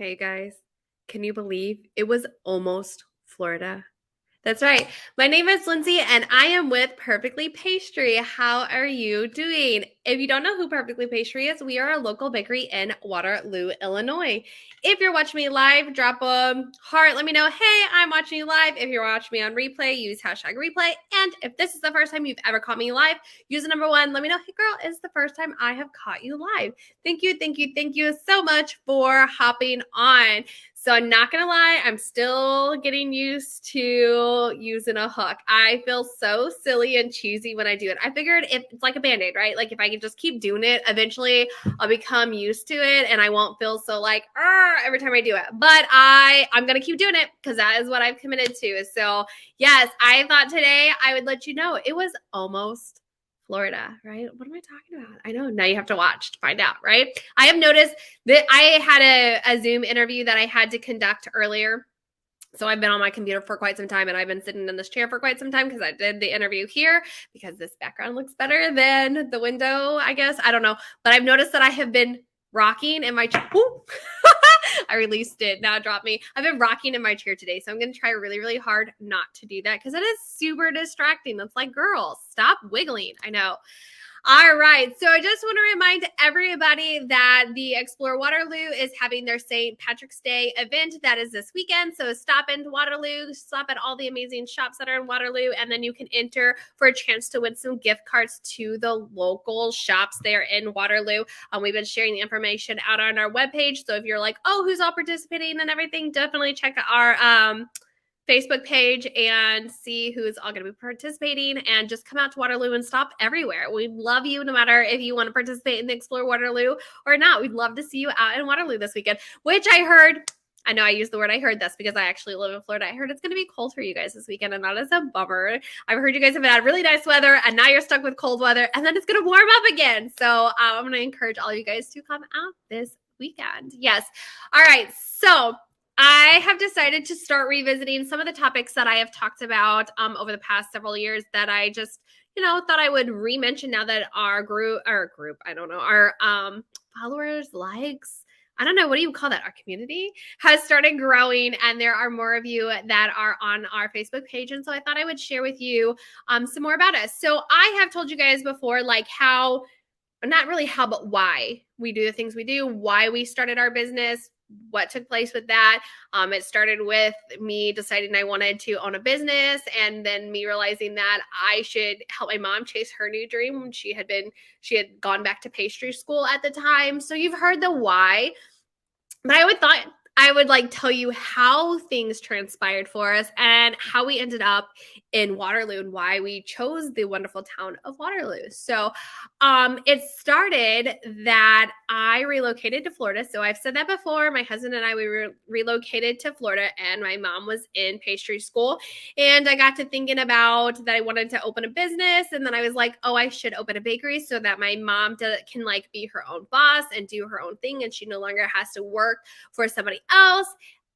Okay, guys, can you believe it was almost Florida? That's right. My name is Lindsay and I am with Perfectly Pastry. How are you doing? If you don't know who Perfectly Pastry is, we are a local bakery in Waterloo, Illinois. If you're watching me live, drop a heart. Let me know, hey, I'm watching you live. If you're watching me on replay, use hashtag replay. And if this is the first time you've ever caught me live, use the number 1. Let me know, hey, girl, it's the first time I have caught you live. Thank you so much for hopping on. So I'm not gonna lie, I'm still getting used to using a hook. I feel so silly and cheesy when I do it. I figured if it's like a band-aid, right? Like if I can just keep doing it, eventually I'll become used to it and I won't feel so like every time I do it. But I'm gonna keep doing it because that is what I've committed to. So yes, I thought today I would let you know it was almost Florida, right? What am I talking about? I know. Now you have to watch to find out, right? I have noticed that I had a Zoom interview that I had to conduct earlier. So I've been on my computer for quite some time and I've been sitting in this chair for quite some time because I did the interview here because this background looks better than the window, I guess. I don't know. But I've noticed that I have been rocking in my chair. I released it. Now it dropped me. I've been rocking in my chair today. So I'm going to try really, really hard not to do that because it is super distracting. That's like, girls, stop wiggling. I know. All right. So I just want to remind everybody that the Explore Waterloo is having their St. Patrick's Day event. That is this weekend. So stop in Waterloo, stop at all the amazing shops that are in Waterloo, and then you can enter for a chance to win some gift cards to the local shops there in Waterloo. We've been sharing the information out on our webpage. So if you're like, oh, who's all participating and everything, definitely check our Facebook page and see who's all going to be participating and just come out to Waterloo and stop everywhere. We'd love you no matter if you want to participate in the Explore Waterloo or not. We'd love to see you out in Waterloo this weekend, which I heard, I know I use the word I heard this because I actually live in Florida. I heard it's going to be cold for you guys this weekend and that is a bummer. I've heard you guys have had really nice weather and now you're stuck with cold weather and then it's going to warm up again. So I'm going to encourage all you guys to come out this weekend. Yes. All right. So I have decided to start revisiting some of the topics that I have talked about over the past several years that I just, thought I would re-mention now that our followers, likes, I don't know, what do you call that? Our community has started growing and there are more of you that are on our Facebook page. And so I thought I would share with you some more about us. So I have told you guys before, like how, not really how, but why we do the things we do, why we started our business, what took place with that. It started with me deciding I wanted to own a business and then me realizing that I should help my mom chase her new dream. She had gone back to pastry school at the time. So you've heard the why, but I would like tell you how things transpired for us and how we ended up in Waterloo and why we chose the wonderful town of Waterloo. So it started that I relocated to Florida. So I've said that before. My husband and I, we relocated to Florida and my mom was in pastry school. And I got to thinking about that I wanted to open a business. And then I was like, oh, I should open a bakery so that my mom can like be her own boss and do her own thing. And she no longer has to work for somebody else.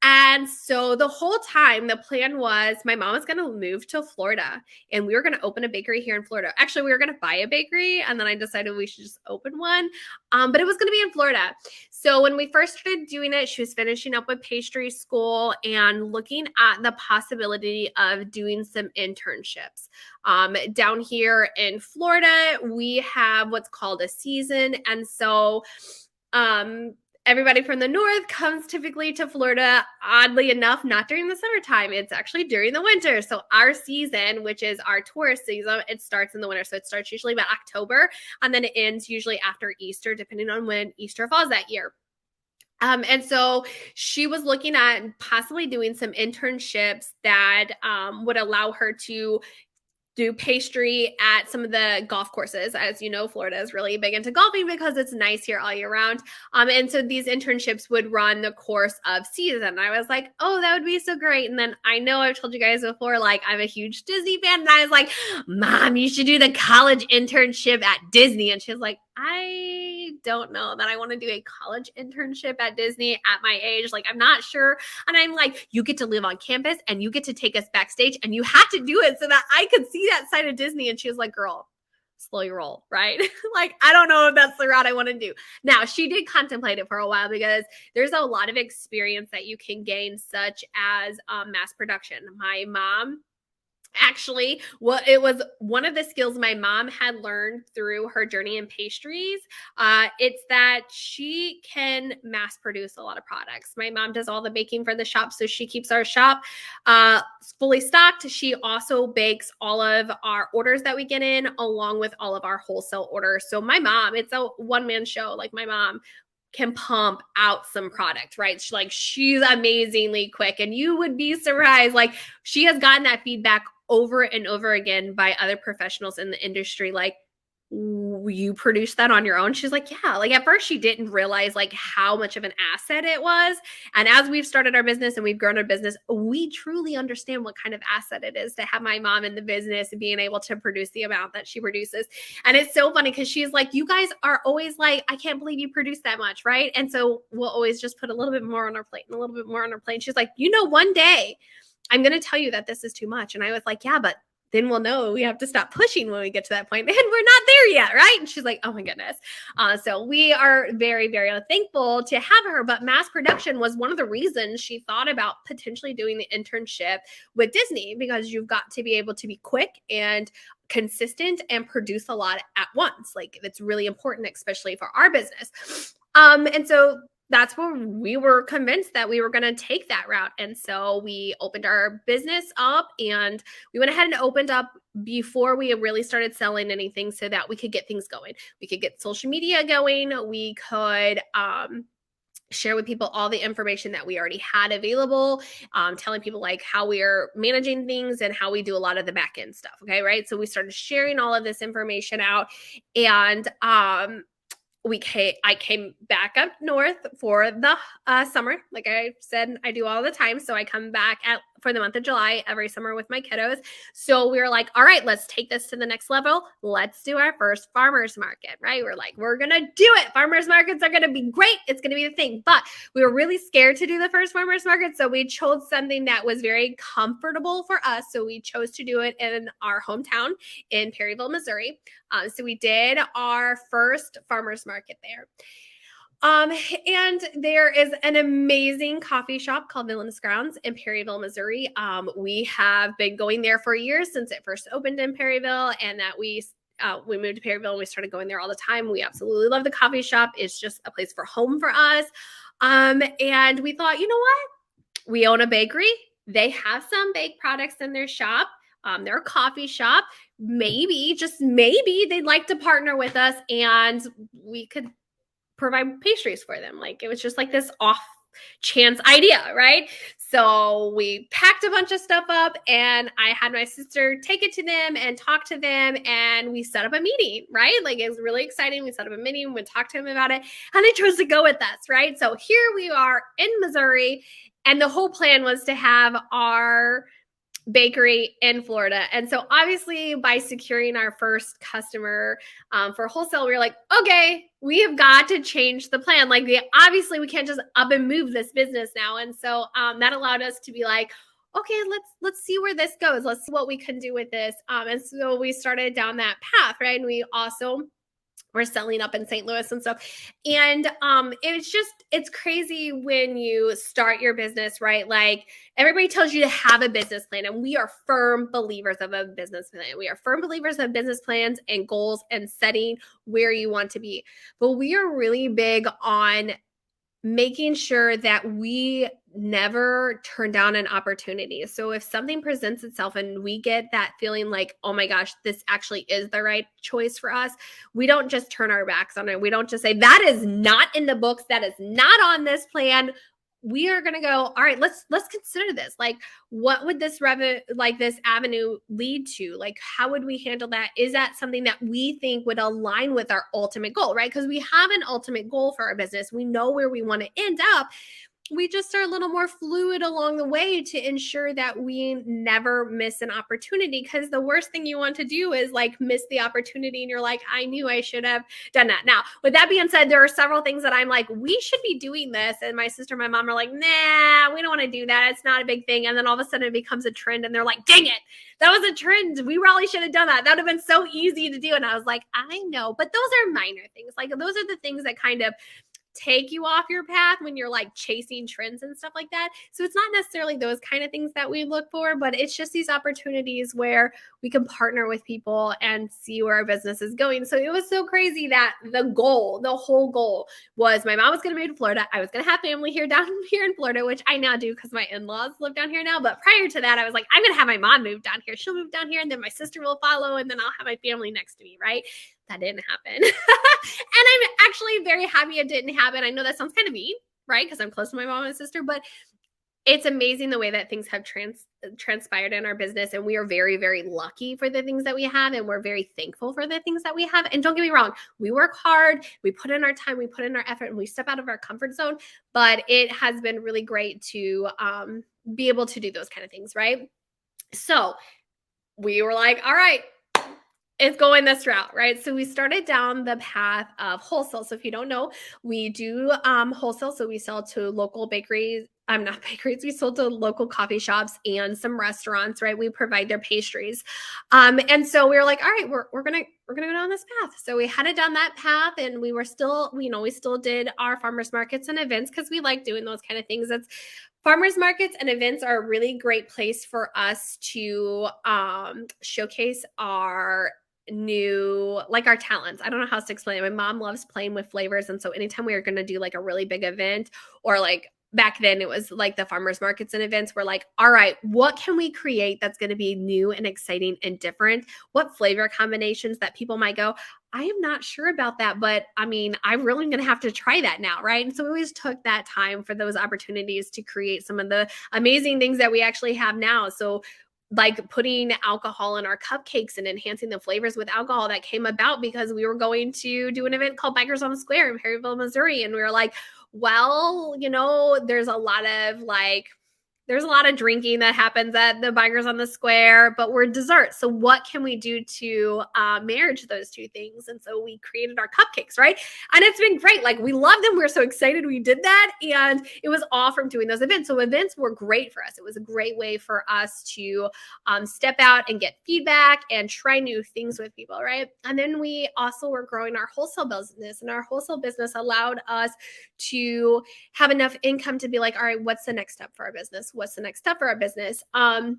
And so the whole time the plan was my mom was going to move to Florida and we were going to open a bakery here in Florida. Actually, we were going to buy a bakery and then I decided we should just open one. But it was going to be in Florida. So when we first started doing it, she was finishing up with pastry school and looking at the possibility of doing some internships. Down here in Florida, we have what's called a season. And so, everybody from the north comes typically to Florida, oddly enough, not during the summertime. It's actually during the winter. So our season, which is our tourist season, it starts in the winter. So it starts usually about October and then it ends usually after Easter, depending on when Easter falls that year. And so she was looking at possibly doing some internships that would allow her to do pastry at some of the golf courses. As you know, Florida is really big into golfing because it's nice here all year round. And so these internships would run the course of season. I was like, oh, that would be so great. And then I know I've told you guys before, like I'm a huge Disney fan. And I was like, Mom, you should do the college internship at Disney. And she was like, I don't know that I want to do a college internship at Disney at my age. Like, I'm not sure. And I'm like, you get to live on campus and you get to take us backstage and you have to do it so that I could see that side of Disney. And she was like, girl, slow your roll, right? Like, I don't know if that's the route I want to do. Now, she did contemplate it for a while because there's a lot of experience that you can gain, such as mass production. My mom, actually, well, it was one of the skills my mom had learned through her journey in pastries. It's that she can mass produce a lot of products. My mom does all the baking for the shop, so she keeps our shop fully stocked. She also bakes all of our orders that we get in, along with all of our wholesale orders. So my mom, it's a one-man show. Like, my mom can pump out some product, right? She's amazingly quick, and you would be surprised. Like, she has gotten that feedback over and over again by other professionals in the industry. Like, you produce that on your own? She's like, yeah. Like, at first she didn't realize like how much of an asset it was. And as we've started our business and we've grown our business, we truly understand what kind of asset it is to have my mom in the business and being able to produce the amount that she produces. And it's so funny because she's like, you guys are always like, I can't believe you produce that much, right? And so we'll always just put a little bit more on our plate and a little bit more on our plate. And she's like, one day I'm going to tell you that this is too much. And I was like, yeah, but then we'll know we have to stop pushing when we get to that point. And we're not there yet, right? And she's like, oh my goodness. So we are very, very thankful to have her. But mass production was one of the reasons she thought about potentially doing the internship with Disney, because you've got to be able to be quick and consistent and produce a lot at once. Like, that's really important, especially for our business. And so that's where we were convinced that we were going to take that route. And so we opened our business up, and we went ahead and opened up before we really started selling anything so that we could get things going. We could get social media going. We could share with people all the information that we already had available, telling people like how we are managing things and how we do a lot of the back end stuff. Okay. Right. So we started sharing all of this information out, and I came back up north for the summer. Like I said, I do all the time. So I come back for the month of July every summer with my kiddos. So we were like, all right, let's take this to the next level. Let's do our first farmers market, right? We're like, we're going to do it. Farmers markets are going to be great. It's going to be the thing. But we were really scared to do the first farmers market. So we chose something that was very comfortable for us. So we chose to do it in our hometown in Perryville, Missouri. So we did our first farmers market there. And there is an amazing coffee shop called Villainous Grounds in Perryville, Missouri. We have been going there for years, since it first opened in Perryville, and that we moved to Perryville and we started going there all the time. We absolutely love the coffee shop. It's just a place for home for us. And we thought, you know what? We own a bakery. They have some baked products in their shop. They're a coffee shop. Maybe, just maybe, they'd like to partner with us and we could provide pastries for them. Like, it was just like this off chance idea, right? So we packed a bunch of stuff up, and I had my sister take it to them and talk to them, and we set up a meeting, right? Like, it was really exciting. We set up a meeting, we talked to them about it, and they chose to go with us, right? So here we are in Missouri, and the whole plan was to have our bakery in Florida. And so obviously, by securing our first customer for wholesale, we were like, okay, we have got to change the plan. Like, obviously we can't just up and move this business now. And so that allowed us to be like, okay, let's see where this goes. Let's see what we can do with this. And so we started down that path, right? And we also we're selling up in St. Louis and stuff. And it's crazy when you start your business, right? Like, everybody tells you to have a business plan, and we are firm believers of a business plan. We are firm believers of business plans and goals and setting where you want to be. But we are really big on making sure that we never turn down an opportunity. So if something presents itself and we get that feeling like, oh my gosh, this actually is the right choice for us, we don't just turn our backs on it. We don't just say, that is not in the books. That is not on this plan. We are going to go, all right, let's consider this. Like, what would this this avenue lead to? Like, how would we handle that? Is that something that we think would align with our ultimate goal, right? Because we have an ultimate goal for our business. We know where we want to end up. we just are a little more fluid along the way to ensure that we never miss an opportunity. Because the worst thing you want to do is like miss the opportunity and you're like, I knew I should have done that. Now, with that being said, there are several things that I'm like, we should be doing this. And my sister and my mom are like, nah, we don't want to do that. It's not a big thing. And then all of a sudden it becomes a trend and they're like, dang it, that was a trend. We really should have done that. That would have been so easy to do. And I was like, I know, but those are minor things. Like those are the things that kind of take you off your path when you're like chasing trends and stuff like that. So it's not necessarily those kind of things that we look for, but it's just these opportunities where we can partner with people and see where our business is going. So it was so crazy that the whole goal was my mom was going to move to Florida. I was going to have family down here in Florida, which I now do because my in-laws live down here now. But prior to that, I was like, I'm going to have my mom move down here. She'll move down here and then my sister will follow and then I'll have my family next to me, right? That didn't happen. And I'm actually very happy it didn't happen. I know that sounds kind of mean, right? Because I'm close to my mom and sister, but it's amazing the way that things have transpired in our business. And we are very, very lucky for the things that we have. And we're very thankful for the things that we have. And don't get me wrong, we work hard, we put in our time, we put in our effort, and we step out of our comfort zone. But it has been really great to be able to do those kind of things, right? So we were like, all right, it's going this route, right? So we started down the path of wholesale. So if you don't know, we do wholesale. So we sell to local bakeries. I'm not bakeries. We sold to local coffee shops and some restaurants, right? We provide their pastries. And so we were like, all right, we're gonna go down this path. So we headed down that path and we were still, we still did our farmers markets and events because we like doing those kind of things. Farmers markets and events are a really great place for us to showcase our our talents. I don't know how else to explain it. My mom loves playing with flavors. And so anytime we were going to do like a really big event or like back then it was like the farmers markets and events, we're like, all right, what can we create that's going to be new and exciting and different? What flavor combinations that people might go, I am not sure about that, but I mean, I'm really going to have to try that now, right? And so we always took that time for those opportunities to create some of the amazing things that we actually have now. So like putting alcohol in our cupcakes and enhancing the flavors with alcohol, that came about because we were going to do an event called Bikers on the Square in Perryville, Missouri. And we were like, well, there's a lot of drinking that happens at the Bikers on the Square, but we're dessert. So what can we do to marriage those two things? And so we created our cupcakes, right? And it's been great. Like we love them. We're so excited we did that. And it was all from doing those events. So events were great for us. It was a great way for us to step out and get feedback and try new things with people, right? And then we also were growing our wholesale business, and our wholesale business allowed us to have enough income to be like, all right, what's the next step for our business? What's the next step for our business? And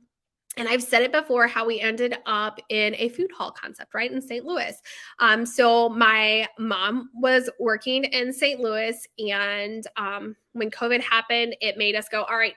I've said it before, how we ended up in a food hall concept, right, in St. Louis. So my mom was working in St. Louis, and when COVID happened, it made us go, all right,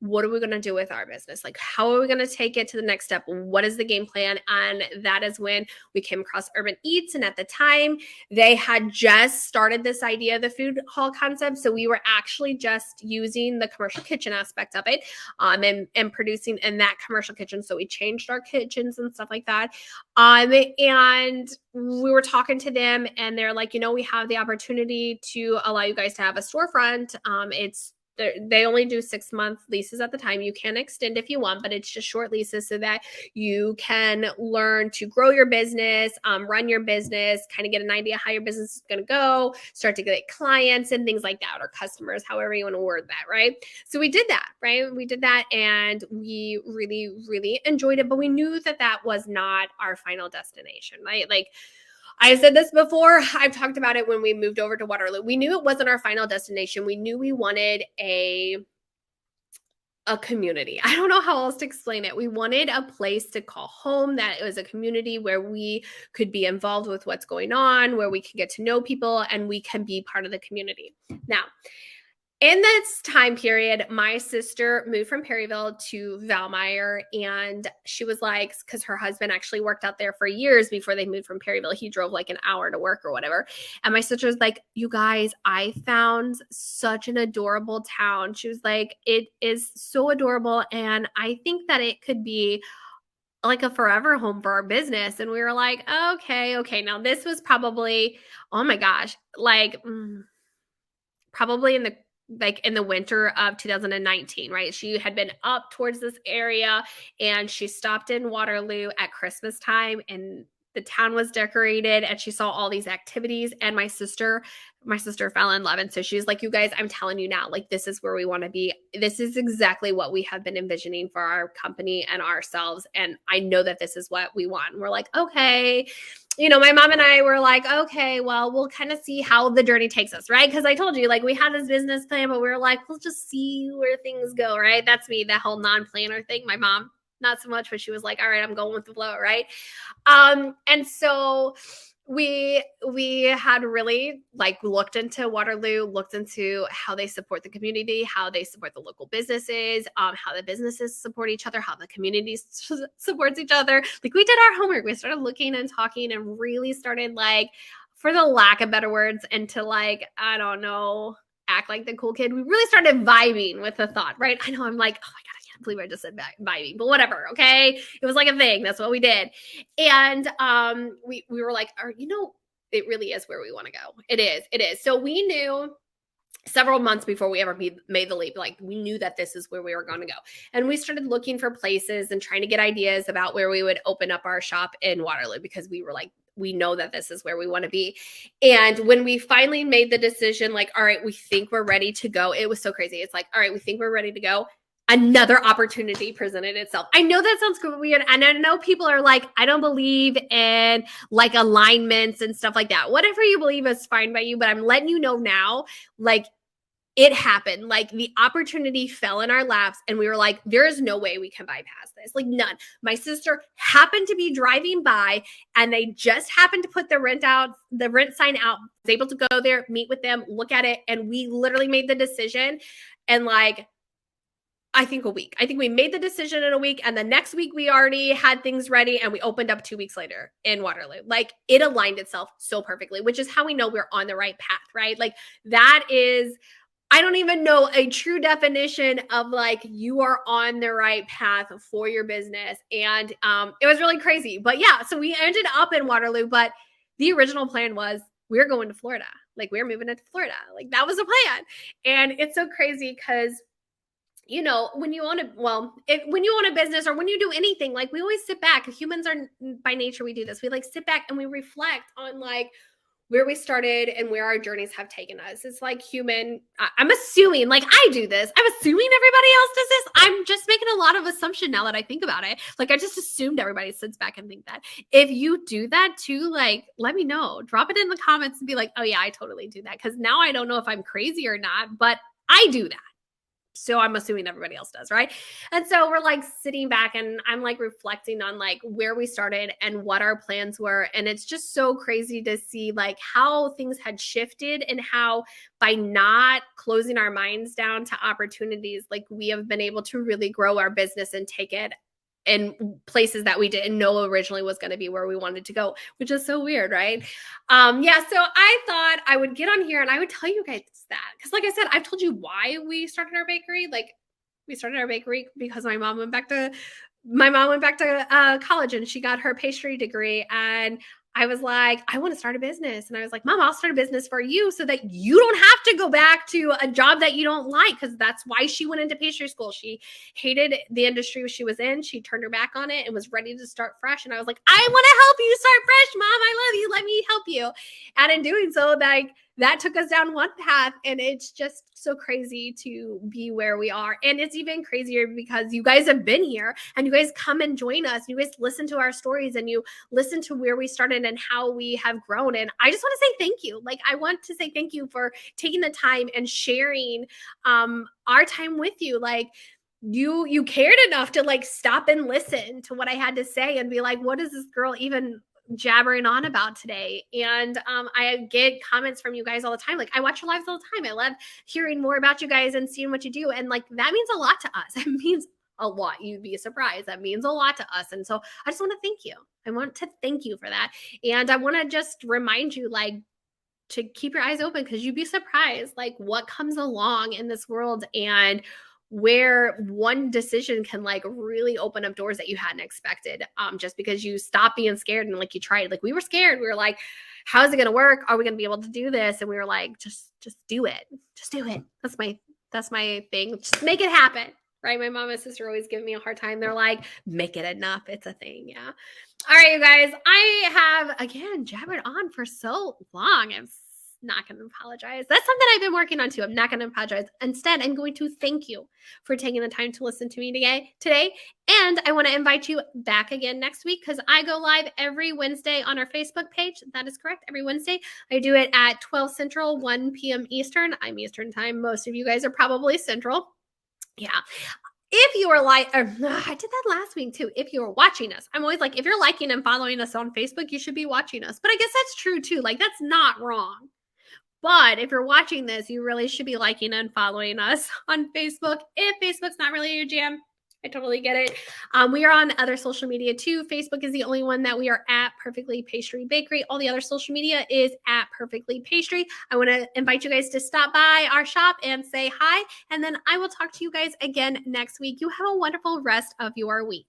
what are we going to do with our business? Like, how are we going to take it to the next step? What is the game plan? And that is when we came across Urban Eats. And at the time, they had just started this idea of the food hall concept. So we were actually just using the commercial kitchen aspect of it and producing in that commercial kitchen. So we changed our kitchens and stuff like that. And we were talking to them, and they're like, we have the opportunity to allow you guys to have a storefront. They only do 6-month leases at the time. You can extend if you want, but it's just short leases so that you can learn to grow your business, run your business, kind of get an idea how your business is going to go, start to get clients and things like that, or customers, however you want to word that, right? So we did that, right? We did that, and we really, really enjoyed it, but we knew that that was not our final destination, right? Like, I said this before, I've talked about it when we moved over to Waterloo. We knew it wasn't our final destination. We knew we wanted a community. I don't know how else to explain it. We wanted a place to call home, that it was a community where we could be involved with what's going on, where we could get to know people, and we can be part of the community. Now, in this time period, my sister moved from Perryville to Valmeyer, and she was like, because her husband actually worked out there for years before they moved from Perryville. He drove like an hour to work or whatever. And my sister was like, you guys, I found such an adorable town. She was like, it is so adorable. And I think that it could be like a forever home for our business. And we were like, okay. Now this was probably, oh my gosh, like probably in the like in the winter of 2019, right? She had been up towards this area and she stopped in Waterloo at Christmas time, and the town was decorated and she saw all these activities, and my sister fell in love. And so she was like, you guys, I'm telling you now, like, this is where we want to be. This is exactly what we have been envisioning for our company and ourselves. And I know that this is what we want. And we're like, okay. My mom and I were like, okay, well, we'll kind of see how the journey takes us, right? Because I told you, like, we had this business plan, but we were like, we'll just see where things go, right? That's me, that whole non-planner thing. My mom, not so much, but she was like, all right, I'm going with the flow, right? And so we had really like looked into Waterloo, looked into how they support the community, how they support the local businesses, how the businesses support each other, how the community supports each other. Like, we did our homework. We started looking and talking and really started, like, for the lack of better words, and to, like, I don't know, act like the cool kid. We really started vibing with the thought, right? I know, I'm like, oh my God, I can't believe I just said vibing, but whatever. Okay. It was like a thing. That's what we did. And we were like, it really is where we want to go. It is. So we knew several months before we ever made the leap, like, we knew that this is where we were going to go. And we started looking for places and trying to get ideas about where we would open up our shop in Waterloo, because we were like, we know that this is where we want to be. And when we finally made the decision, like, all right, we think we're ready to go, it was so crazy. It's like, all right, we think we're ready to go. Another opportunity presented itself. I know that sounds weird. And I know people are like, I don't believe in, like, alignments and stuff like that. Whatever you believe is fine by you, but I'm letting you know now, like, it happened. Like, the opportunity fell in our laps, and we were like, there is no way we can bypass this. Like, none. My sister happened to be driving by, and they just happened to put the rent sign out. I was able to go there, meet with them, look at it, and we literally made the decision. And, like, I think we made the decision in a week, and the next week we already had things ready, and we opened up 2 weeks later in Waterloo. Like, it aligned itself so perfectly, which is how we know we're on the right path, right? Like, that is, I don't even know a true definition of, like, you are on the right path for your business. And it was really crazy. But yeah, so we ended up in Waterloo, but the original plan was we were going to Florida. Like, we were moving into Florida. Like, that was the plan. And it's so crazy because, when you own a business, or when you do anything, like, we always sit back. Humans are, by nature, we do this. We, like, sit back and we reflect on, like, where we started and where our journeys have taken us. It's like I'm assuming, like, I do this. I'm assuming everybody else does this. I'm just making a lot of assumption now that I think about it. Like, I just assumed everybody sits back and think that. If you do that too, like, let me know. Drop it in the comments and be like, oh yeah, I totally do that. Because now I don't know if I'm crazy or not, but I do that. So I'm assuming everybody else does, right? And so we're, like, sitting back, and I'm, like, reflecting on, like, where we started and what our plans were. And it's just so crazy to see, like, how things had shifted, and how, by not closing our minds down to opportunities, like, we have been able to really grow our business and take it in places that we didn't know originally was going to be where we wanted to go, which is so weird, right? Yeah, so I thought I would get on here and I would tell you guys that, because, like I said, I've told you why we started our bakery. Like, we started our bakery because my mom went back to college, and she got her pastry degree, and I was like, I want to start a business. And I was like, Mom, I'll start a business for you so that you don't have to go back to a job that you don't like. Because that's why she went into pastry school. She hated the industry she was in. She turned her back on it and was ready to start fresh. And I was like, I want to help you start fresh, Mom. I love you. Let me help you. And in doing so, like, that took us down one path, and it's just so crazy to be where we are. And it's even crazier because you guys have been here, and you guys come and join us. You guys listen to our stories, and you listen to where we started and how we have grown. And I just want to say thank you. Like, I want to say thank you for taking the time and sharing our time with you. Like, you cared enough to, like, stop and listen to what I had to say and be like, what is this girl even jabbering on about today? And I get comments from you guys all the time. Like, I watch your lives all the time. I love hearing more about you guys and seeing what you do. And, like, that means a lot to us. It means a lot. You'd be surprised. That means a lot to us. And so I just want to thank you. I want to thank you for that. And I want to just remind you, like, to keep your eyes open, because you'd be surprised, like, what comes along in this world and where one decision can like really open up doors that you hadn't expected, just because you stop being scared and like you tried. Like we were scared. We were like, how is it going to work? Are we going to be able to do this? And we were like, just do it. Just do it. That's my thing. Just make it happen. Right? My mom and sister always give me a hard time. They're like, make it enough. It's a thing. Yeah. All right, you guys. I have again jabbered on for so long. I'm not going to apologize. That's something I've been working on too. I'm not going to apologize. Instead, I'm going to thank you for taking the time to listen to me today. And I want to invite you back again next week because I go live every Wednesday on our Facebook page. That is correct. Every Wednesday. I do it at 12 Central, 1 p.m. Eastern. I'm Eastern time. Most of you guys are probably Central. Yeah. If you are like, I did that last week too. If you're watching us, I'm always like, if you're liking and following us on Facebook, you should be watching us. But I guess that's true too. Like, that's not wrong. But if you're watching this, you really should be liking and following us on Facebook. If Facebook's not really your jam, I totally get it. We are on other social media too. Facebook is the only one that we are at Perfectly Pastry Bakery. All the other social media is at Perfectly Pastry. I want to invite you guys to stop by our shop and say hi. And then I will talk to you guys again next week. You have a wonderful rest of your week.